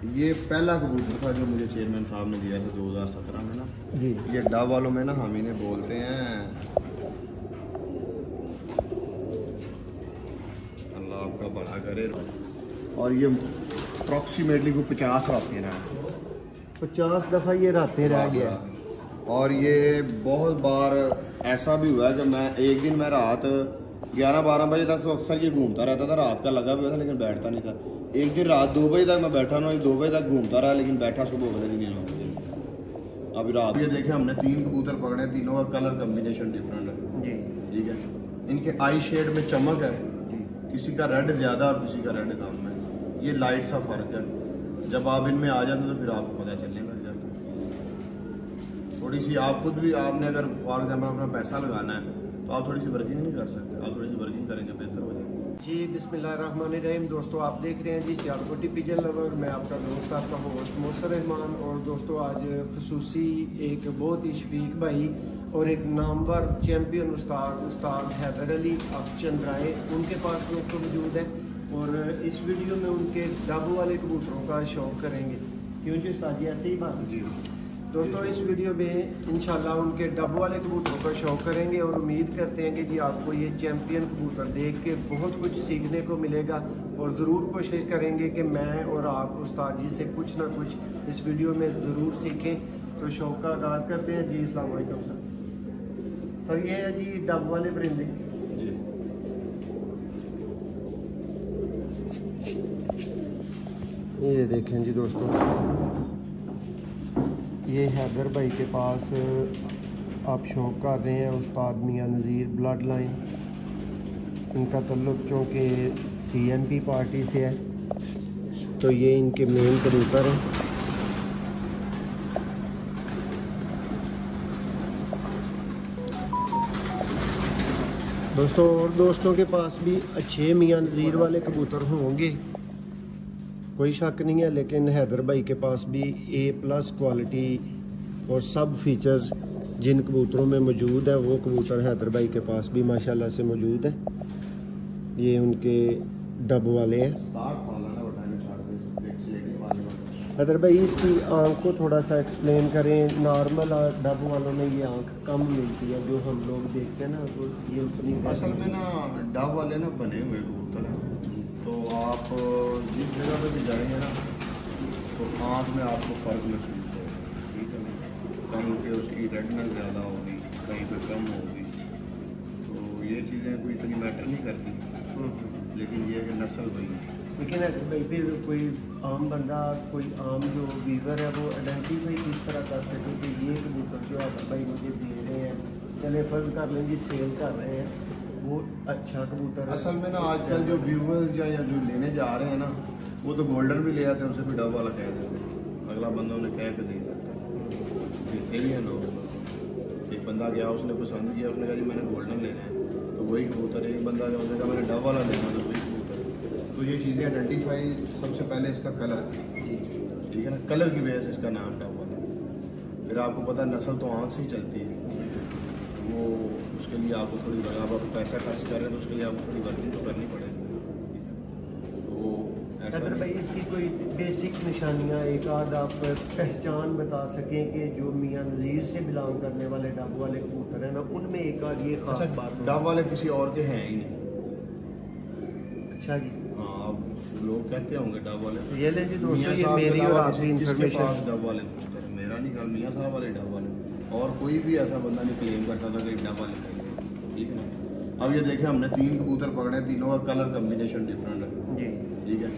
ये पहला कबूतर था जो मुझे चेयरमैन साहब ने दिया था 2017 में ना जी। ये डब वालों में ना हम इन्हें बोलते हैं, अल्लाह आपका भला करे। और ये अप्रॉक्सीमेटली को 50 रातें रहा, 50 दफ़ा ये रातें रह गया। और ये बहुत बार ऐसा भी हुआ है कि एक दिन मैं रात 11-12 बजे तक तो अक्सर ये घूमता रहता था, रात का लगा भी हुआ था लेकिन बैठता नहीं था। एक दिन रात 2 बजे तक मैं बैठा ना, 2 बजे तक घूमता रहा लेकिन बैठा सुबह अगले दिन 9 बजे। अभी रात ये देखे हमने 3 कबूतर पकड़े, तीनों का कलर कम्बिनेशन डिफरेंट है जी। ठीक है, इनके आई शेड में चमक है जी। किसी का रेड ज़्यादा और किसी का रेड कम है, ये लाइट सा फ़र्क है। जब आप इनमें आ जाते तो फिर आपको पता चलने लग जाता है। थोड़ी सी आप खुद भी, आपने अगर फॉर एग्जाम्पल अपना पैसा लगाना है तो आप थोड़ी सी वर्किंग नहीं कर सकते, आप थोड़ी सी वर्किंग करेंगे बेहतर हो जाएगा जी। बिस्मिल्लाहिर्रहमानिर्रहीम। दोस्तों आप देख रहे हैं जी सियालकोटी पिजन लवर, मैं आपका दोस्त आपका होस्ट मोहसिन रहमान। और दोस्तों आज खुसूसी एक बहुत ही शफीक भाई और एक नामवर चैम्पियन उस्ताद हैदर अली अफचंद राय उनके पास दोस्तों मौजूद है और इस वीडियो में उनके डब वाले कबूतरों का शौक़ करेंगे। क्यों जी उस्ताद जी, ऐसे ही बात जी। दोस्तों इस वीडियो में इंशाल्लाह उनके डब वाले कबूतरों का शौक़ करेंगे और उम्मीद करते हैं कि जी आपको ये चैम्पियन कबूतर देख के बहुत कुछ सीखने को मिलेगा। और ज़रूर कोशिश करेंगे कि मैं और आप उस्ताद जी से कुछ ना कुछ इस वीडियो में ज़रूर सीखें। तो शौक़ का आगाज़ करते हैं जी। अस्सलाम वालेकुम सर ये है जी डब वाले परिंदे जी। ये देखें जी दोस्तों, ये हैदर भाई के पास आप शौक़ कर रहे हैं उस्ताद मियां नज़ीर ब्लड लाइन। इनका तल्लुक़ चूँकि CNP पार्टी से है तो ये इनके मेन कबूतर हैं। दोस्तों और दोस्तों के पास भी अच्छे मियां नज़ीर वाले कबूतर होंगे, कोई शक नहीं है, लेकिन हैदर भाई के पास भी A+ क्वालिटी और सब फीचर्स जिन कबूतरों में मौजूद है वो कबूतर हैदर भाई के पास भी माशाल्लाह से मौजूद है। ये उनके डब वाले हैं। हैदर भाई इसकी आँख को थोड़ा सा एक्सप्लेन करें। नॉर्मल डब वालों में ये आँख कम मिलती है जो हम लोग देखते हैं ना, तो ये उतनी असल में ना डब वाले ना बने हुए कबूतर हैं, तो आप जिस जगह पे भी जाएंगे ना तो आँख में आपको फ़र्क महसूस होगा ठीक है ना, कहीं पे उसकी रेडनेस ज़्यादा होगी, कहीं पे कम होगी, तो ये चीज़ें कोई इतनी मैटर नहीं करती। लेकिन ये कि नस्ल वही है। लेकिन भाई फिर कोई आम बंदा, कोई आम जो वीवर है वो आइडेंटिफाई किस तरह कर सके कि ये कबूतर जो है भाई मुझे दे रहे हैं, चले फर्ज कर लें जी सेल कर रहे हैं, वो अच्छा कबूतर है। असल में ना आजकल जो व्यूवर्स या जो लेने जा रहे हैं ना वो तो गोल्डन भी ले आते हैं, उसे भी डब वाला कह देते हैं, अगला बंदा उन्हें कह के दे सकता है, देते भी हैं लोग। एक बंदा गया, उसने पसंद किया, उसने कहा जी मैंने गोल्डन लेना है तो वही कबूतर। एक बंदा गया, उसने कहा मैंने डब वाला लेना है तो वही कबूतर। तो ये चीज़ें आइडेंटिफाई सबसे पहले इसका कलर ठीक है ना, कलर की वजह से इसका नाम डब वाला। फिर आपको पता है नस्ल तो आँख से ही चलती है, वो उसके लिए आपको थोड़ी, आप पैसा खर्च कर रहे हैं तो उसके लिए आपको थोड़ी वर्किंग तो करनी पड़ेगी। तो ऐसा भाई इसकी कोई बेसिक निशानियाँ एक आध आप पहचान बता सकें कि जो मियां नज़ीर से बिलोंग करने वाले डब वाले कबूतर हैं ना उनमें एक आध ये खास बात डब वाले किसी और के हैं ही नहीं। अच्छा जी। हाँ, अब लोग कहते होंगे डब वाले, ये ले जी दोस्तों, ये मेरी और आपकी इन्फॉर्मेशन। डब वाले कबूतर मेरा नहीं ख्याल, मियां साहब वाले डब वाले, और कोई भी ऐसा बंदा नहीं क्लेम करता था कि डब वाले ठीक है ना। अब ये देखें हमने 3 कबूतर पकड़े, तीनों का कलर कम्बिनेशन डिफरेंट है जी ठीक है,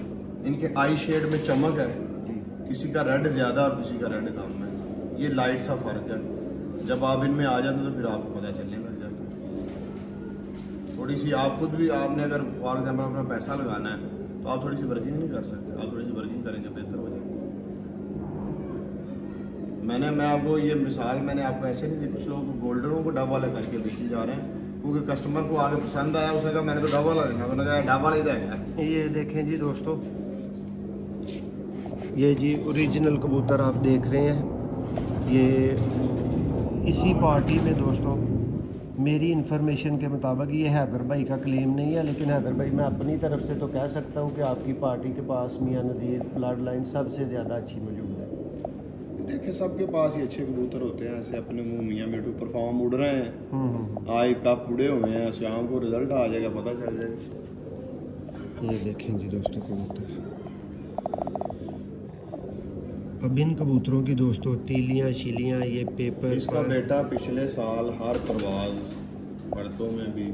इनके आई शेड में चमक है जी। किसी का रेड ज़्यादा और किसी का रेड कम है, ये लाइट सा फ़र्क है। जब आप इनमें आ जाते तो फिर आपको पता चलने लग जाता है। थोड़ी सी आप खुद भी, आपने अगर फॉर एग्जाम्पल अपना पैसा लगाना है तो आप थोड़ी सी वर्किंग नहीं कर सकते, आप थोड़ी सी वर्किंग करेंगे बेहतर हो जाएगा। मैं आपको ये मिसाल मैंने आपको ऐसे नहीं दी, कुछ लोग गोल्डनों को डब वाला करके बेचे जा रहे हैं क्योंकि कस्टमर को आगे पसंद आया, उसने कहा मैंने तो डब वाला लेना, मैंने कहा डब वाला ही देगा। ये देखें जी दोस्तों, ये जी ओरिजिनल कबूतर आप देख रहे हैं, ये इसी पार्टी में दोस्तों मेरी इन्फॉर्मेशन के मुताबिक ये हैदर भाई का क्लेम नहीं है, लेकिन हैदर भाई मैं अपनी तरफ से तो कह सकता हूँ कि आपकी पार्टी के पास मियां नज़ीर ब्लड लाइन सबसे ज़्यादा अच्छी मौजूद है। देखे सबके पास ही अच्छे कबूतर होते हैं, ऐसे अपने मुंह मियाँ मिठू परफॉर्म उड़ रहे हैं, आज कप उड़े हुए हैं, शाम को रिजल्ट आ जाएगा, पता चल जाएगा। ये देखें जी दोस्तों कबूतर। अब इन कबूतरों की दोस्तों तीलियाँ शीलियाँ ये पेपर इसका बेटा पिछले साल हर परवाज मर्दों में भी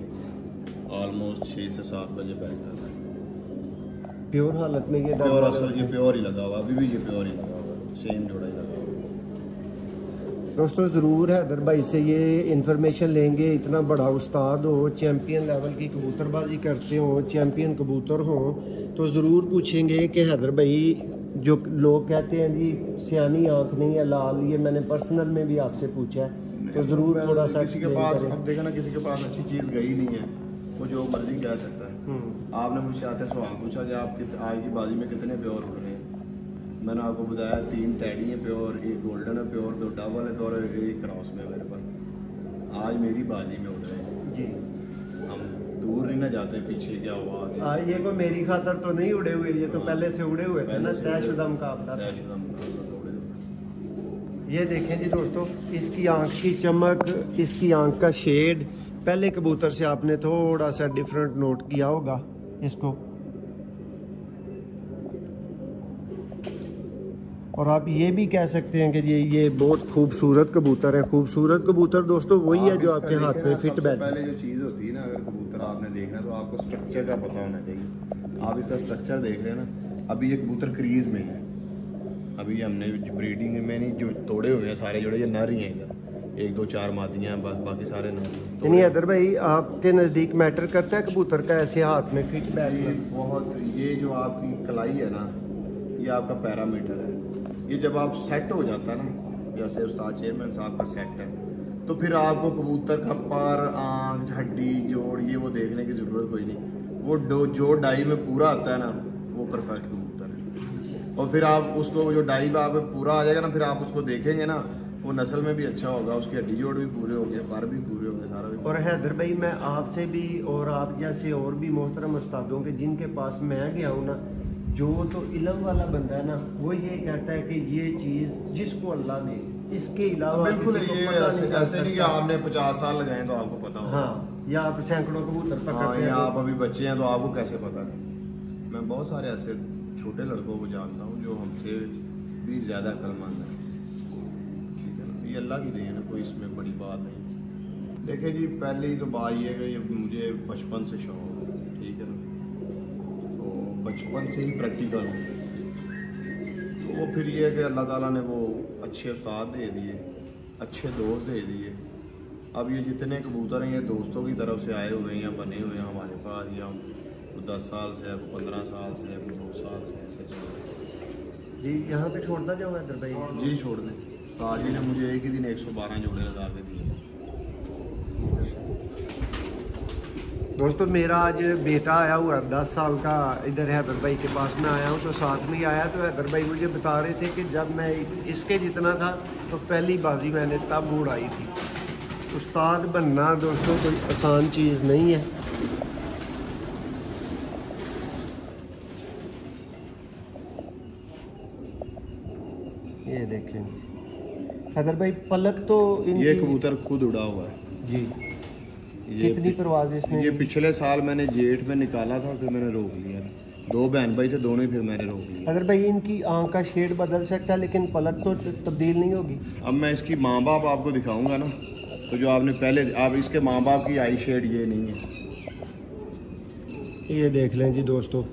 ऑलमोस्ट 6 से 7 बजे बैठ कर रहा है। प्योर हालत में ये प्योर असल ये प्योर ही लगा हुआ, अभी भी ये प्योर ही लगा हुआ, सेम जोड़ा ही लगा हुआ। दोस्तों ज़रूर हैदर भाई से ये इन्फॉर्मेशन लेंगे, इतना बड़ा उस्ताद हो, चैम्पियन लेवल की कबूतरबाजी करते हो, चैम्पियन कबूतर हो, तो ज़रूर पूछेंगे कि हैदर भाई जो लोग कहते हैं जी सियानी आँख नहीं है लाल, ये मैंने पर्सनल में भी आपसे पूछा है, तो ज़रूर थोड़ा सा किसी के पास अब देखा ना, किसी के पास अच्छी चीज़ गई नहीं है, वो जो मर्जी कह सकता है। आपने मुझसे आते सवाल पूछा कि आप आज की बाजी में कितने प्योर उड़ रहे हैं, मैंने आपको बताया 3 टैडी है प्योर, 1 गोल्डन है प्योर, 2 डबल है प्योर, 1 क्रॉस में मेरे पास आज मेरी बाजी में उड़ रहे हैं जी। हम दूर नहीं ना जाते, पीछे क्या हुआ ये को मेरी खातर तो नहीं उड़े हुए, ये तो पहले से उड़े हुए थे ना, तयशुदा मुकाबला। ये देखें जी दोस्तों, इसकी आंख की चमक, इसकी आंख का शेड, पहले कबूतर से आपने थोड़ा सा डिफरेंट नोट किया होगा इसको, और आप ये भी कह सकते हैं कि ये बहुत खूबसूरत कबूतर है। खूबसूरत कबूतर दोस्तों वही है जो आपके हाथ में फिट बैठ। पहले जो चीज़ होती है ना, अगर कबूतर आपने देखना है तो आपको स्ट्रक्चर का पता होना चाहिए। आप इसका स्ट्रक्चर देख रहे हैं ना, अभी ये कबूतर क्रीज में है, अभी हमने ब्रीडिंग में नहीं जो तोड़े हुए हैं सारे जोड़े, ये नर ही हैं, इधर 1 2 4 मादियाँ हैं, बस बाकी सारे नर। नहीं हैदर भाई आपके नज़दीक मैटर करता है कबूतर का ऐसे हाथ में फिट बैठना? बहुत, ये जो आपकी कलाई है ना, ये आपका पैरामीटर है। ये जब आप सेट हो जाता है ना, जैसे उस्ताद चेयरमैन साहब का सेट है, तो फिर आपको कबूतर का पर, आँख, हड्डी, जोड़ ये वो देखने की ज़रूरत कोई नहीं। वो जो डाई में पूरा आता है ना, वो परफेक्ट कबूतर है। और फिर आप उसको जो डाई में आप पूरा आ जाएगा ना, फिर आप उसको देखेंगे ना, वो नस्ल में भी अच्छा होगा, उसकी हड्डी जोड़ भी पूरे होंगे, पर भी पूरे होंगे, सारा भी। और हैदर भाई मैं आपसे भी और आप जैसे और भी मोहतरम उस्तादों के जिनके पास मैं गया हूँ ना, जो तो इल्म वाला बंदा है ना, वो ये कहता है कि ये चीज़ जिसको अल्लाह दे, इसके अलावा बिल्कुल ये ऐसे नहीं कि आपने 50 साल लगाए तो आपको पता होगा। हाँ, या आप सैकड़ों कबूतर पकड़ते हैं, या आप अभी बच्चे हैं तो आपको कैसे पता है। मैं बहुत सारे ऐसे छोटे लड़कों को जानता हूँ जो हमसे भी ज़्यादा अक्लमंद हैं, ठीक है ना, ये अल्लाह की देन है, कोई इसमें बड़ी बात नहीं। देखिए जी, पहले ही तो बात ये है कि मुझे बचपन से शौक है, ठीक है ना, तो बचपन से ही प्रैक्टिकल हूँ, तो वो फिर ये है कि अल्लाह ताला ने वो अच्छे उस्ताद दे दिए, अच्छे दोस्त दे दिए। अब ये जितने कबूतर हैं ये दोस्तों की तरफ से आए हुए हैं या बने हुए हैं हमारे पास, या 10 साल से, 15 साल से, 2 साल से ऐसे चल रहे हैं। जी यहाँ पे छोड़ना जाऊँ हैदर भाई? जी छोड़ दें, उस्ताद जी ने मुझे एक ही दिन 112 जोड़े लगा के दिए। दोस्तों मेरा आज बेटा आया हुआ है 10 साल का, इधर हैदर भाई के पास में आया हूँ, तो साथ में ही आया, तो हैदर भाई मुझे बता रहे थे कि जब मैं इसके जितना था तो पहली बाजी मैंने तब उड़ाई थी। उस्ताद बनना दोस्तों कोई आसान चीज़ नहीं है। ये देखें हैदर भाई, पलक तो ये कबूतर खुद उड़ा हुआ है जी। कितनी परवाज इसने? ये पिछले साल मैंने जेठ में निकाला था, फिर मैंने रोक लिया। 2 बहन भाई थे, दोनों ही फिर मैंने रोक लिया। अगर भाई इनकी आँख का शेड बदल सकता है, लेकिन पलक तो तब्दील नहीं होगी। अब मैं इसकी माँ बाप आपको दिखाऊंगा ना, तो जो आपने पहले, आप इसके माँ बाप की आई शेड ये नहीं है। ये देख लें जी दोस्तों,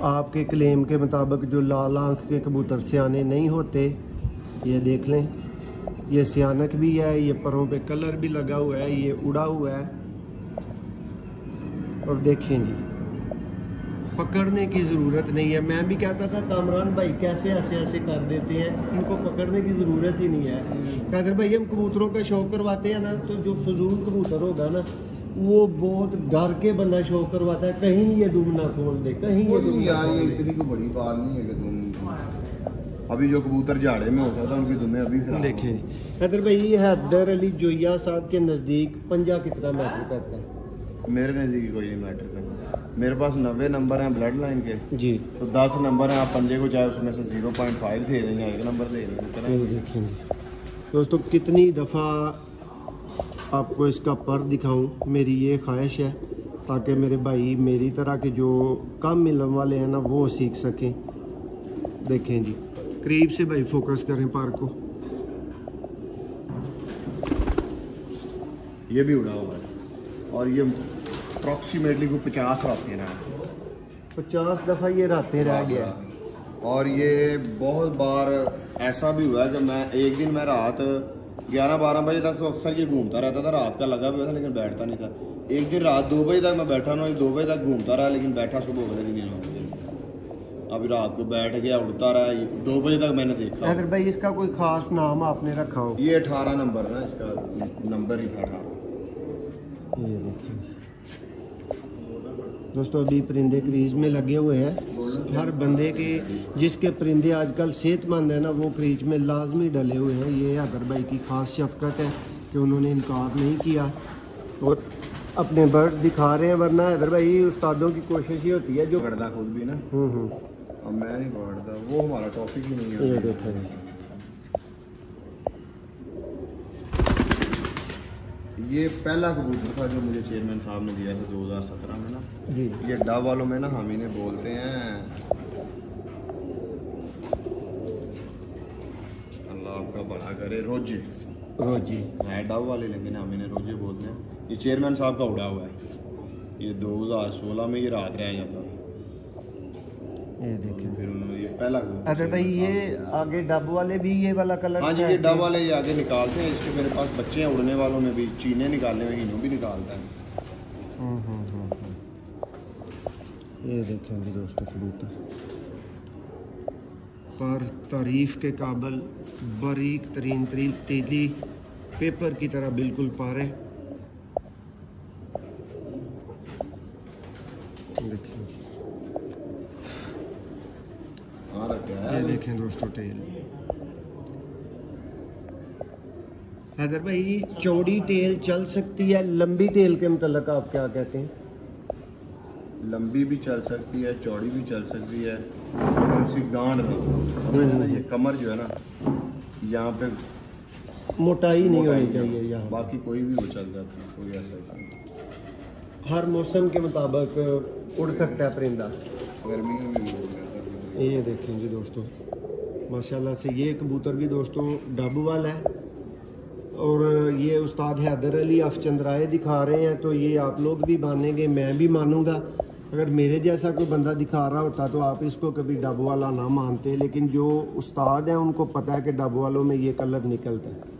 आपके क्लेम के मुताबिक जो लाल आँख के कबूतर सियाने नहीं होते, ये देख लें, ये सियानक भी है, ये परों पे कलर भी लगा हुआ है, ये उड़ा हुआ है। और देखें जी, पकड़ने की ज़रूरत नहीं है। मैं भी कहता था कामरान भाई कैसे ऐसे ऐसे कर देते हैं, इनको पकड़ने की ज़रूरत ही नहीं है। अगर भाई हम कबूतरों का शौक़ करवाते हैं ना, तो जो फजूल कबूतर होगा ना, वो बहुत डर के बंदा शौक़ करवाता है, कहीं ये दुम ना खोल दे, कहीं ये दुम ना खोल दे। इतनी कोई बड़ी बात नहीं है कि दुम अभी जो कबूतर झाड़े में हो सकता है उनकी दुमें अभी खराब देखें जी हैदर भाई, हैदर अली जोया साहब के नज़दीक पंजा कितना मैटर करता है? मेरे नज़दीक कोई नहीं मैटर करता। मेरे पास 90 नंबर हैं ब्लड लाइन के जी, तो 10 नंबर हैं, आप पंजे को चाहे उसमें से 0.5 दे दें या 1 नंबर दे दें। ये देखेंगे दोस्तों कितनी दफ़ा आपको इसका पर दिखाऊं, मेरी ये ख्वाहिश है ताकि मेरे भाई मेरी तरह के जो कम इल्म वाले हैं ना वो सीख सकें। देखें जी, करीब से भाई फोकस करें पर को। ये भी उड़ा हुआ है और ये अप्रॉक्सीमेटली को 50 रातें ना 50 दफ़ा ये रातें रह गया। और ये बहुत बार ऐसा भी हुआ है कि मैं एक दिन मैं रात 11-12 बजे तक तो अक्सर ये घूमता रहता था, रात का लगा भी था लेकिन बैठता नहीं था। एक दिन रात 2 बजे तक मैं बैठा ना, 2 बजे तक घूमता रहा लेकिन बैठा सुबह बजे नहीं लगा। अभी रात को बैठ गया, उड़ता रहा, 2 बजे तक मैंने देखा। हैदर भाई इसका कोई ख़ास नाम आपने रखा हो? ये 18 नंबर ना, इसका नंबर ही था 18। ये देखिए दोस्तों, अभी परिंदे क्रीज में लगे हुए हैं। हर बंदे के जिसके परिंदे आजकल सेहतमंद है ना वो क्रीज में लाजमी डले हुए हैं। ये हैदर भाई की ख़ास शफकत है कि उन्होंने इनकार नहीं किया और अपने बर्ड दिखा रहे हैं, वरना हैदर भाई उस्तादों की कोशिश ही होती है जो पकड़ता खुद भी ना। अब मैं नहीं पकड़ता, वो हमारा टॉपिक ही नहीं है। ये देखें ये पहला कबूतर था जो मुझे चेयरमैन साहब ने दिया था 2017 में ना जी। ये डब वालों में ना हम इन्हें बोलते हैं, अल्लाह आपका भला करे, रोजे रोजी है डब वाले लेकिन हम इन्हें रोजे बोलते हैं। ये चेयरमैन साहब का उड़ा हुआ है, ये 2016 में ये रात रह जाता था। ये देखें। फिर उन्होंने ये पहला अरे भाई ये आगे डब वाले भी ये वाला कलर? हाँ जी, ये डब वाले ये आगे निकालते हैं। इसके मेरे पास बच्चे हैं उड़ने वालों में भी, चीने निकालने में हिनू भी निकालता है। ये देखेंगे दोस्तों कबूतर पर तारीफ के काबिल, बारीक तरीन तेली पेपर की तरह बिल्कुल पारे। देखिए ये देखें दोस्तों टेल। हैदर भाई चौड़ी टेल चल सकती है, लंबी टेल के मतलब आप क्या कहते हैं? लंबी भी चल सकती है, चौड़ी भी चल सकती है, लेकिन उसकी गांड नहीं, ये कमर जो है ना यहाँ पे मोटाई नहीं होनी चाहिए यहाँ। बाकी कोई भी वो चल जाती है, कोई ऐसा नहीं। हर मौसम के मुताबिक उड़ सकता है परिंदा। गर्मियों में भी हो जाता है। ये देखेंगे दोस्तों माशाल्लाह से ये कबूतर भी दोस्तों डब वाला है और ये उस्ताद हैदर अली अफचंद्राए दिखा रहे हैं, तो ये आप लोग भी मानेंगे, मैं भी मानूंगा। अगर मेरे जैसा कोई बंदा दिखा रहा होता तो आप इसको कभी डब वाला ना मानते, लेकिन जो उस्ताद हैं उनको पता है कि डब वालों में ये कलर निकलता है।